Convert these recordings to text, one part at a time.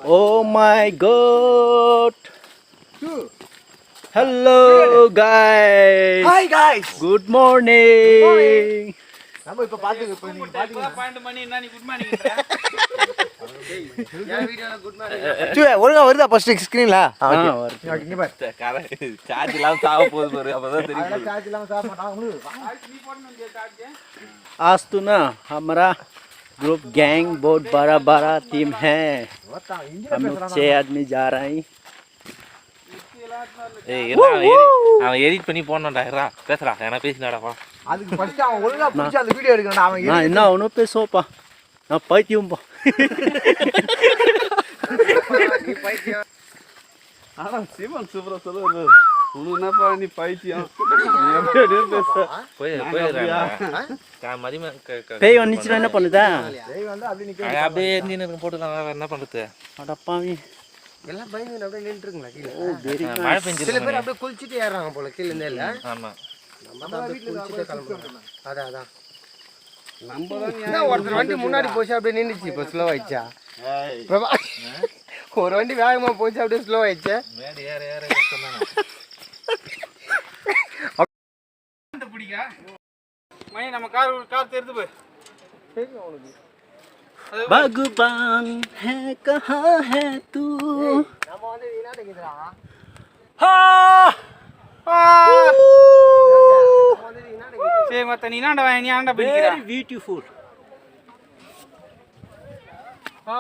Oh my god. Hello guys. Hi guys. Good morning. நம்ம இப்ப பாத்துக்கு நீங்க பாத்தீங்க 12 மணி என்ன நீ குட் மார்னிங்ன்ற ஏன் வீடியோல குட் மார்னிங் சூ ஒழுங்கா வருதா ஃபர்ஸ்ட் ஸ்கிரீன்ல வருது. இங்க பாரு சார்ஜ் இல்லாம சாவ போகுது பாரு அப்பதான் தெரியும். அதெல்லாம் சார்ஜ் இல்லாம சாப்பிட மாட்டாங்க நீ போடணும் சார்ஜ் आज तो ना हमारा ग्रुप गैंग बहुत बड़ा टीम है. हम लोग 6 आदमी जा रहे हैं. அவன் எடிட் பண்ணி போடணும்டா பேசுறா என்ன பேசினாடா அதுக்கு ஃபர்ஸ்ட் அவன் ஒழுங்கா புடிச்சு அந்த வீடியோ எடுக்கணும் அவன் நான் என்ன ஒன்றும் பேசுவோப்பா நான் பைத்தியம்பா. நீ பைத்தியம் ஆனா சிவன் சூப்பரா சொல்லுவாரு உனக்கு என்னப்பா நீ பைத்தியம் நீ அப்படியே பேச பேய் வந்துச்சுன்னா என்ன பண்ணுதா? டேய் வந்து அப்படியே நிக்க அப்படியே இன்ஜினியர் போட்டுக்கலாம் என்ன பண்றது அடப்பாவி எல்லாம் பயந்து அப்படியே நின்றுங்களா கீழே மழை சில பெஞ்சிருக்கு பேர் அப்படியே குளிச்சுட்டு ஏறாங்க போல கீழே இருந்தே இல்ல ஆமா நம்ம தான் அப்படியே குளிச்சுட்டு கிளம்புறோம் அதான் நம்ம தான் ஒருத்தர் வண்டி முன்னாடி போச்சு அப்படியே நின்றுச்சு இப்போ ஸ்லோ ஆயிடுச்சா ஒரு வண்டி வேகமா போச்சு அப்படியே ஸ்லோ ஆயிடுச்சு மேடு ஏற கஷ்டம் தானே பிடிக்கா மணி நம்ம கார் தெரிந்து போய் भगवान है कहाँ है तू? நம்ம வந்து வீணாட்டக்குதுடா வந்து வீணாட்டக்குது சரி மத்த நீ நாண்ட நீ ஆண்ட பிடிக்கிறா Very beautiful. வா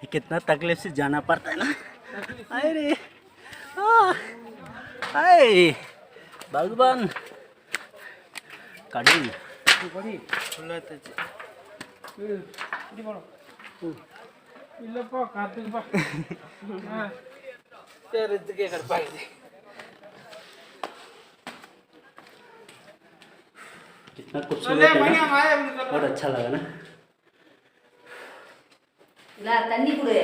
ये कितना तकलीफ से जाना पड़ता है ना. अरे हाय भगवान कड़ी இல்லப்பா காத்துக்குப்பா சரி இதுக்கே கடுப்பாகுது कितना खूबसूरत है மணி ना? மாயா बहुत अच्छा लगा ना. இல்ல தண்ணி குடு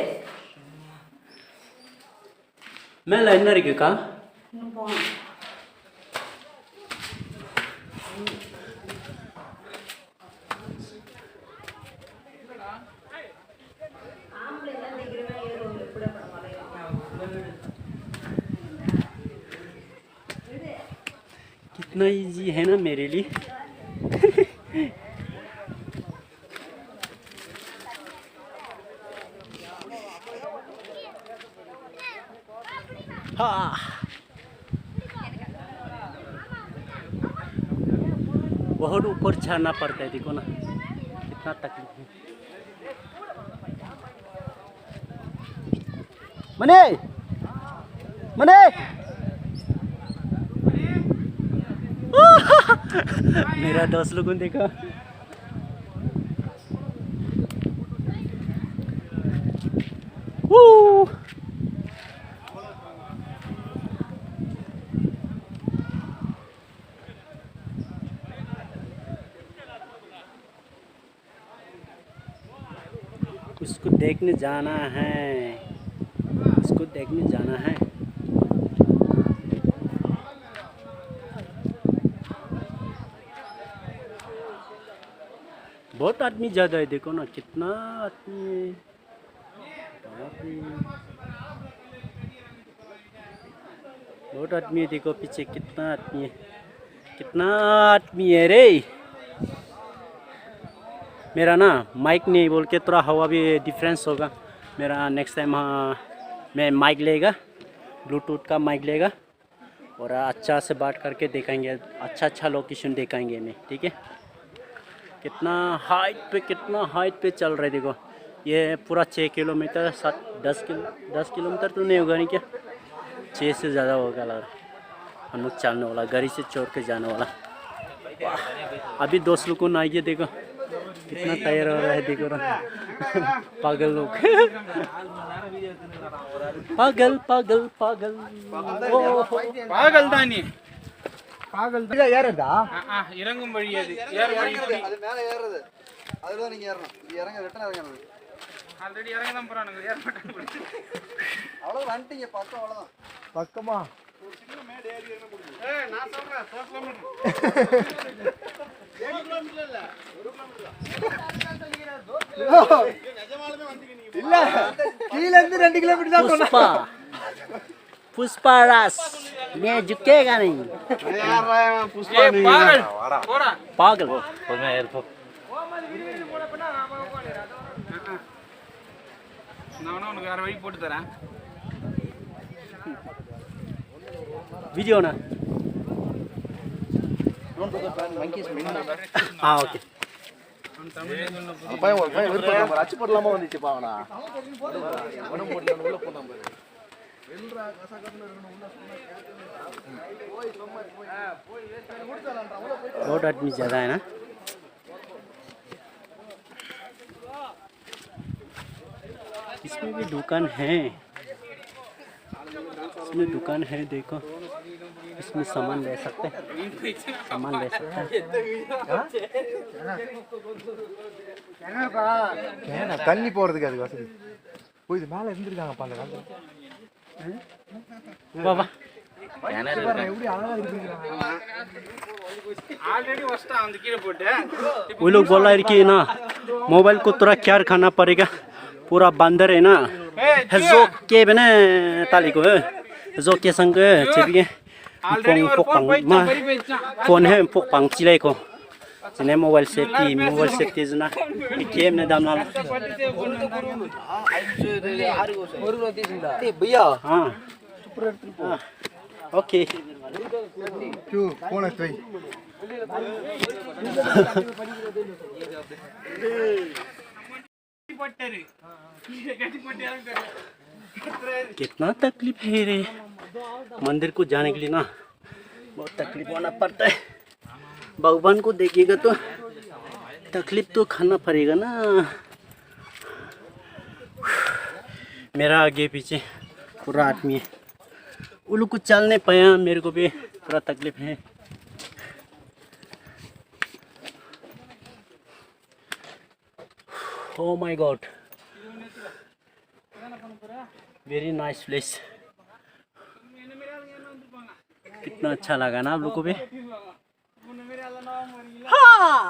மேல என்ன இருக்குக்கா? இன்னும் போகணும் कितना इजी है ना मेरे लिए. हाँ बहुत ऊपर चढ़ना पड़ता है देखो ना कितना तकलीफ है. मने मने मेरा दोस्त लोगों ने देखा उसको देखने जाना है उसको देखने जाना है. बहुत आदमी ज़्यादा है देखो ना कितना आदमी है. बहुत आदमी है देखो पीछे कितना आदमी है रे. मेरा ना माइक नहीं बोल के थोड़ा हवा भी डिफरेंस होगा. मेरा नेक्स्ट टाइम मैं माइक लेगा ब्लूटूथ का माइक लेगा और अच्छा से बात करके दिखाएंगे अच्छा लोकेशन दिखाएंगे मैं ठीक है. कितना हाइट पे चल रहे देखो ये पूरा 6 किलोमीटर 10 किलोमीटर तो नहीं होगा नहीं क्या 6 से ज़्यादा होगा लग रहा. हम लोग चलने वाला गाड़ी से छोड़ के जाने वाला. अभी दोस्त लोग को ना आइए देखो कितना तैयार हो रहा है देखो ना पागल लोग पागल பாகல் தான் நீ பாகல் தான் ஏறதா இறங்கும் வழி அது ஏற வழி அது மேல ஏறுறது அதுல நீங்க ஏறணும் இது இறங்க ரிட்டர்ன் இறங்கணும் ஆல்ரெடி இறங்க தான் போறானுங்க ஏற மாட்டாங்க அவ்வளவு வந்துட்டீங்க பக்கம் அவ்வளவுதான் பக்கமா ஒரு சின்ன மேடு ஏறி ஏற முடியும் ஏய் நான் சொல்றேன் 4 கிலோமீட்டர் இல்ல கீழ இருந்து 2 கிலோமீட்டர் தான் சொன்னா पुष्पा पुष्पा रास मैं झुकेगा नहीं யாரா புஷ்பா நீங்க पागल பொறுமையாக இருப்போம். நான் உனக்கு வேற வழி போட்டு தரேன். वीडियो ना हाँ ओके அச்சு போடலாமா வந்துச்சு பாவனா बहुत आदमी ज़्यादा है ना इसमें भी दुकान है इसमें दुकान है देखो इसमें सामान ले सकते हैं सामान ले सकते हैं ஏன்னா தண்ணி போறதுக்கு அது வசதி போய் இது மேல இருந்திருக்காங்கப்பா அந்த காலத்துல वाह वाह எப்படி அழகா இருந்திருக்காங்க ஆல்ரெடி வஸ்டா அந்த கீழ போட்டு वो लोग बोल रहा है कि ना मोबाइल को थोड़ा केयर करना पड़ेगा पूरा बंदर है ना जो के बने ताली को जो के संग चेपिए ஆல்ரெடி ஒரு ஃபோன் போயிடுச்சு பறி போயிடுச்சு फोन है पोक पंग चिलाई को जिन्हें मोबाइल सेफ्टी जना गेम ने दाम ना भैया हाँ ओके क्यों போன போய் போட்டாரு கட்டி போட்டாரு कितना तकलीफ है रे मंदिर को जाने के लिए ना बहुत तकलीफ होना पड़ता है भगवान को देखिएगा तो तकलीफ तो खाना पड़ेगा ना मेरा आगे पीछे पूरा आदमी है वो लोग को चल नहीं पाया मेरे को भी थोड़ा तकलीफ है oh my God very nice place कितना अच्छा लगा ना आप लोग को भी हाँ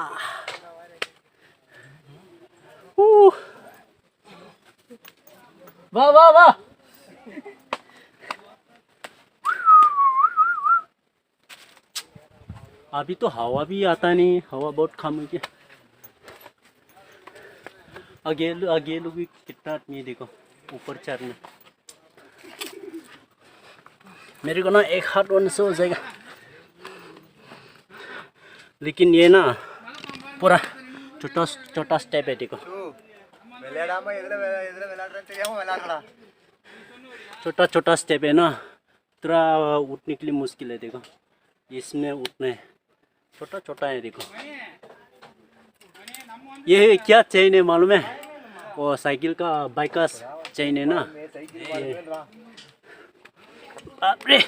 वाह वाह वाह अभी तो हवा भी आता नहीं हवा बहुत कम है क्या आगे लोग भी कितना आदमी है देखो ऊपर चढ़ना मेरे को ना एक हाथ वन से हो जाएगा लेकिन ये ना पूरा छोटा छोटा स्टेप है देखो விளையாடாம எதுல விளையாடுறேன்னு தெரியாம விளையாடுறா छोटा छोटा स्टेप है ना थोड़ा उठने के लिए मुश्किल है देखो इसमें उठना है छोटा छोटा है देखो ये क्या चेन है मालूम है वो साइकिल का बाइक का चेन है ना ये बाप रे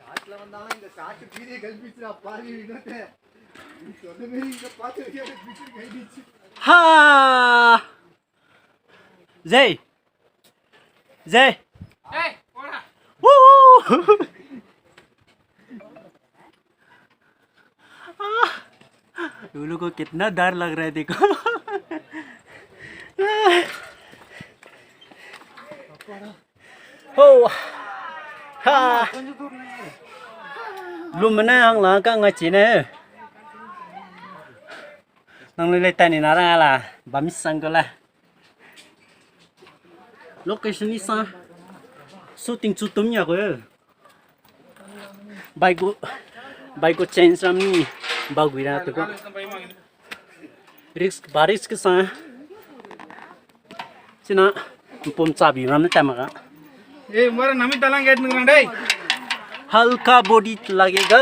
காட்டுல வந்தாலும் இந்த காட்டு பீதியை கல்பிச்சுடா பாதி வினோதே நீ சொன்ன மாதிரி இங்க பாத்து பீதி கல்பிச்சு हाँ जय जय ஏய் போடா ये लोग को कितना डर लग रहा है देखो हो हाँ luôn mình ăn là các người chị nè năng lên tay này nó ra là bấm sang cơ là location đi xa shooting chút tấm nhà của bike को चेंज रामनी बागुई रहा तो रिस्क बारिश के साथ सिना पम चाबी रामने टाइमगा ஏய் மர நம்பி தலாம் கேட்டுங்கறேன் டேய் हल्का बॉडी लगेगा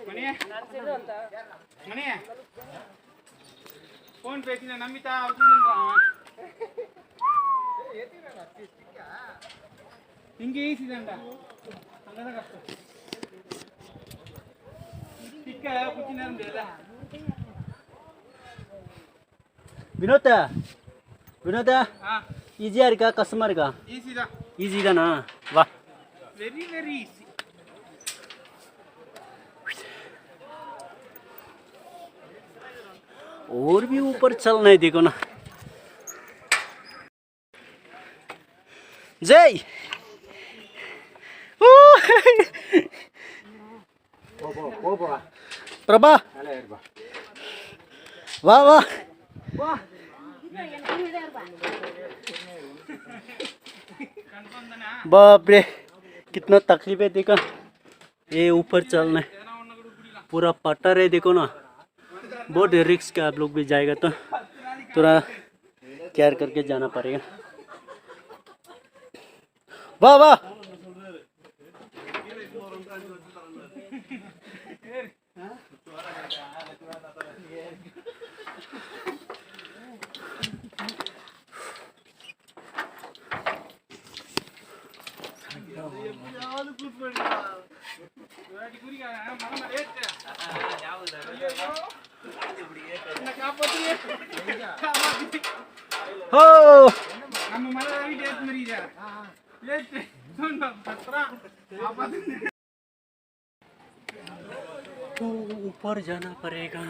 மணியே மணியே ஃபோன் பேசினா நம்பிட்டா அப்படின்றான் இங்க ஈஸி தான்டா அங்கதான் கஷ்டம் டிக்க குச்சி நேரம் முடியல विनोद ஆ इजी का कस्टमर का ஈஸி தான் इजी का ना वाह Very, very easy. और भी ऊपर चलना है, देखो ना। जय प्रभा वाह वाह बाप रे कितना तकलीफ है, देखो ये ऊपर चलना है, पूरा पट्टर है, देखो ना। बहुत रिस्क है, आप लोग भी जाएगा तो थोड़ा केयर करके जाना पड़ेगा। वाह वाह हो ऊपर जाना पड़ेगा।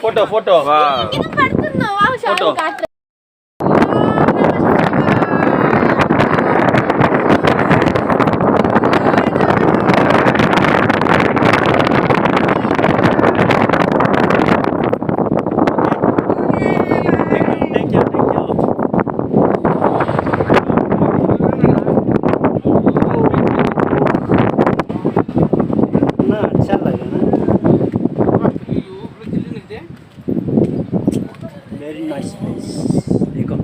Photo photo photo very nice place. देखो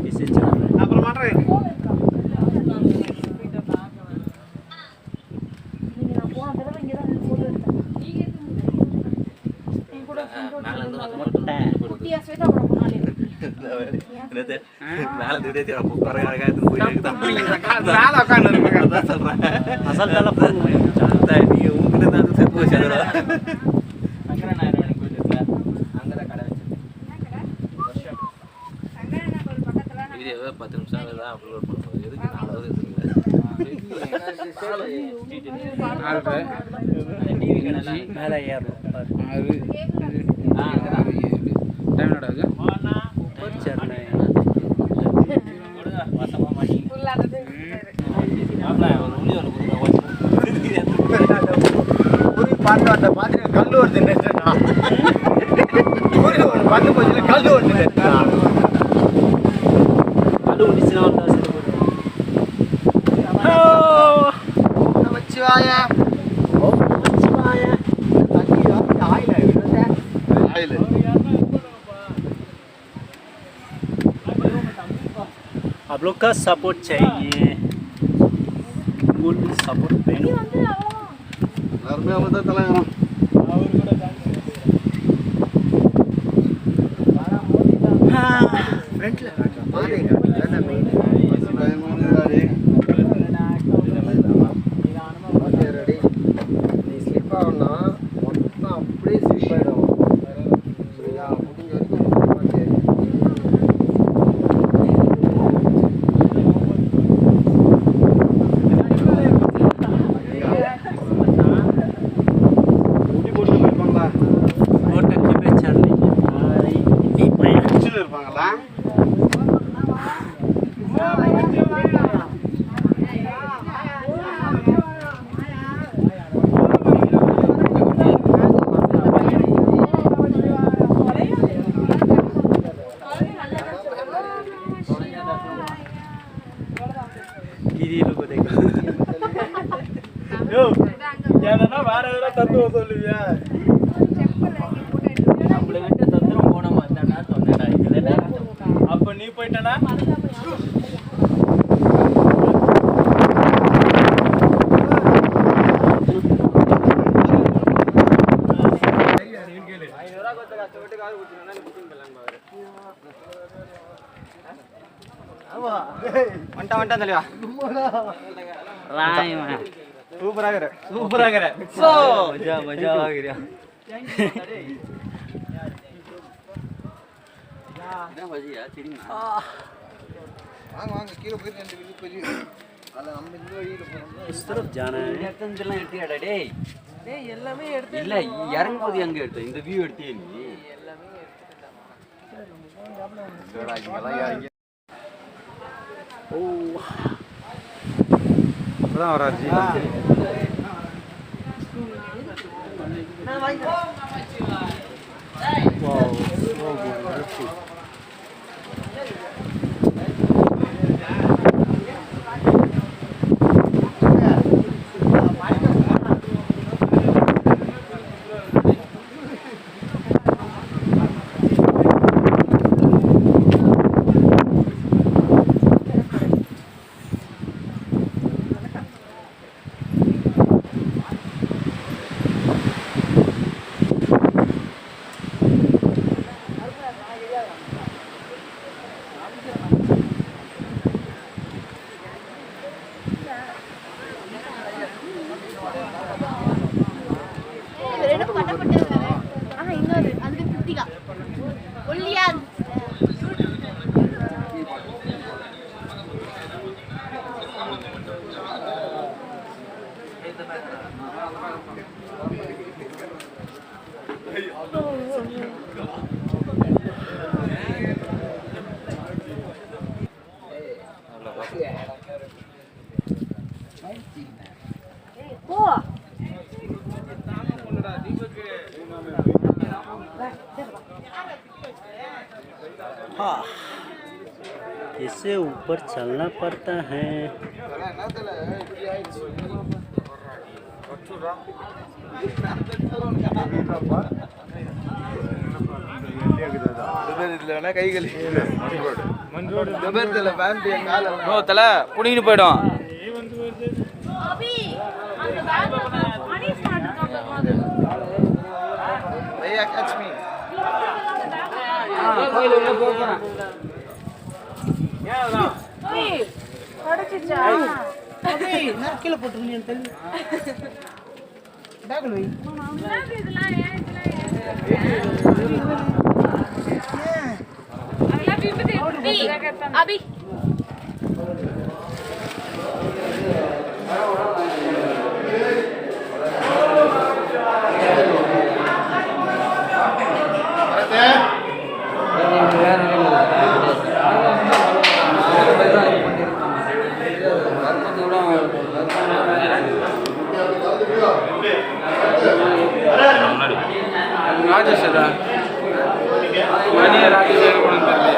इसे चल रहा है। asal telepon malai ya आप लोग का सपोर्ट चाहिए। full support வேணும். எல்லாருமே அவங்க தான் தலைவரும். ஃப்ரண்ட்ல நீ ஸ்லிப் ஆகும்னா மொத்தம் அப்படியே ஸ்லிப் ஆகிடும். சரியா? முடிஞ்ச வரைக்கும் பார்த்து बहुत अच्छे पे चल रही है भाई. ये पाया இருப்பாங்களா? दीदी लोग को देखो. யோ என்னன்னா வேற ஏதோ தத்துவம் சொல்லுவியா? அப்ப நீ போயிட்டனா? வந்துட்டான் தலைவா. राय में சூப்பரா இருக்கற. சோ மஜா ஆகிறியா? வாங்க வாங்க கீழே போய் 2 வீடு பெரிய அது நம்ம இந்த வழியில போறோம். इस तरफ जाना है. எடுத்ததெல்லாம் எடுத்தியாடா டேய்? டேய் எல்லாமே எடுத்து இல்ல இறங்கும்போது எங்க எடுத்த இந்த வியூ எடுத்தியே நீ? எல்லாமே எடுத்துட்டேன். சோடா இங்கலாம் இறங்கி ओ அதான் வராஜி. Wow so beautiful. हाँ इससे ऊपर चलना पड़ता है. புடிங்கிட்டு போயிடும். கீழே போட்டுருந்தீங்க தள்ளி பேக்ல வை. अभी ராஜேஷ் மணியை ராஜேஷ் கொண்டு வந்துருக்கேன்.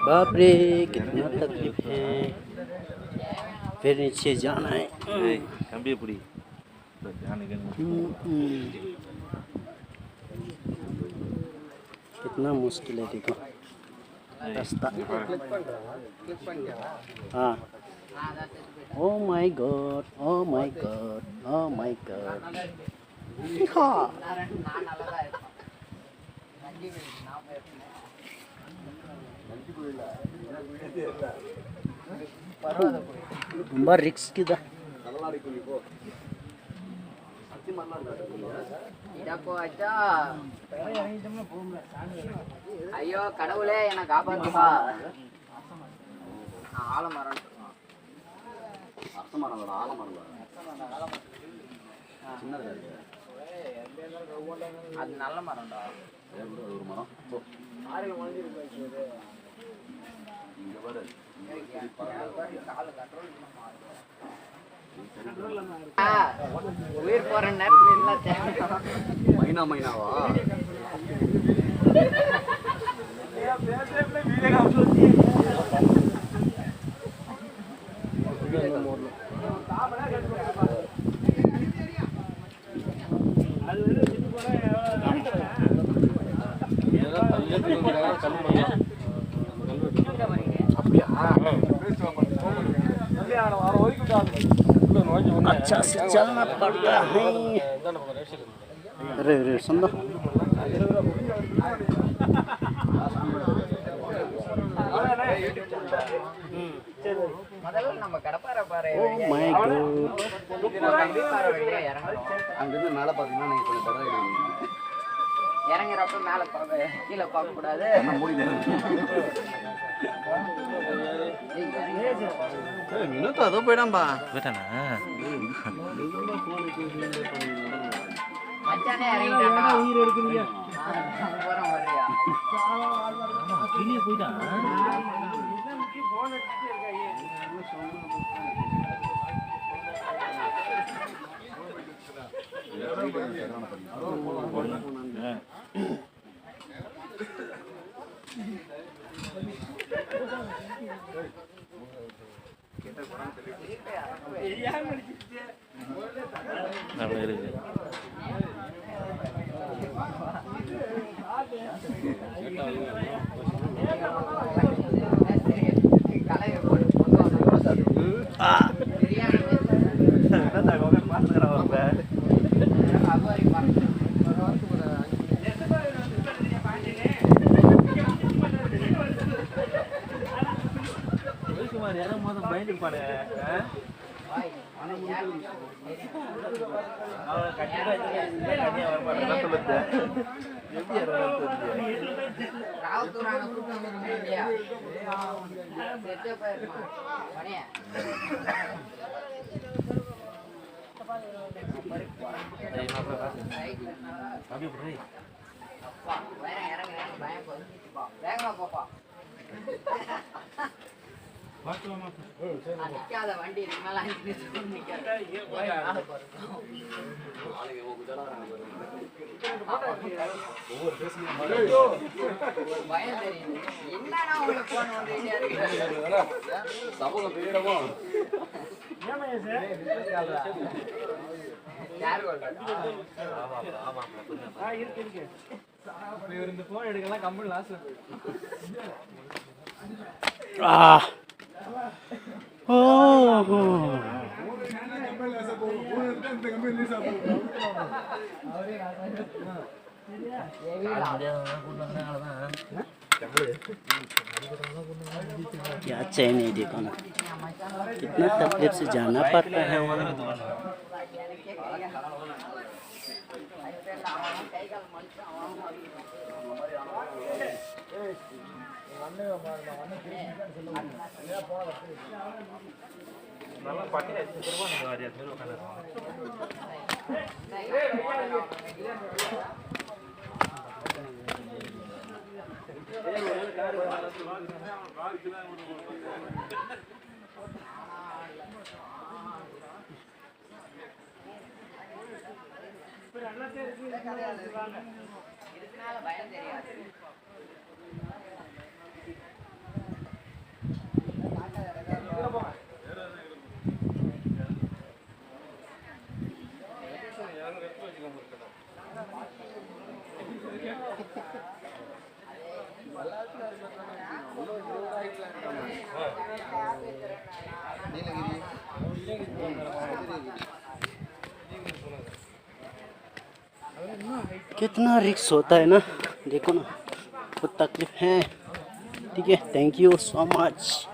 बाप रे कितना तकलीफ है. फिर नीचे जाना है. கம்பியை பிடி. कितना मुश्किल है देखो रास्ता। கிளிக் பண்ணியா हाँ oh my God oh my God oh my God हाँ ரொம்ப ரிஸ்க் தான். ஐயோ கடவுளே என்னை காப்பாத்துப்பா. ஆலமரம் அது நல்ல மரம்டா. உயிர் போற நேரத்துல எல்லாம் தேவை. மைனாவா अच्छा से चलना पड़ता है। अरे अरे सुन लो முதல்ல நம்ம கடப்பாறை பாறை ओ माय गॉड பாறை வழியா இறங்கணும். அங்கிருந்து மேலே பார்த்தீங்கன்னா நீங்கள் கொஞ்சம் பரவாயில்லை இறங்குறப்ப மேல கீழே பார்க்க கூடாது. வினோத் அதோ போயிடாம்பா போயிட்டானா மச்சானே இறங்கிட்டானா போறோம் வரையா போயிட்டான். அவ்வளோ இருக்கு. கலையை போட்டு பிரியாணி யாரும் மொதல் பயந்துருப்பாடு. ராவுத்தூரான கூட்டம் இல்லையா செட்டு போயிருமா மணியா அப்பா வேற இறங்குறேன் பயம் வந்துச்சுப்பா. வேகமா போப்பா. நிக்காத வண்டி இதுக்கு மேல 5 நிமிஷம் நிக்காத. பயம் தெரியுது. என்னன்னா உங்களுக்கு போன் வந்துட்டே இருக்கு. சமூகம் பெரியடமோ யார் கொள்றா? Ah. Oh. क्या चैन है देखो ना, कितना तकलीफ से जाना पड़ता है। இதுக்குனால பயம் தெரியாது. कितना रिक्स होता है ना, देखो ना, बहुत तकलीफ है। ठीक है, थैंक यू सो मच।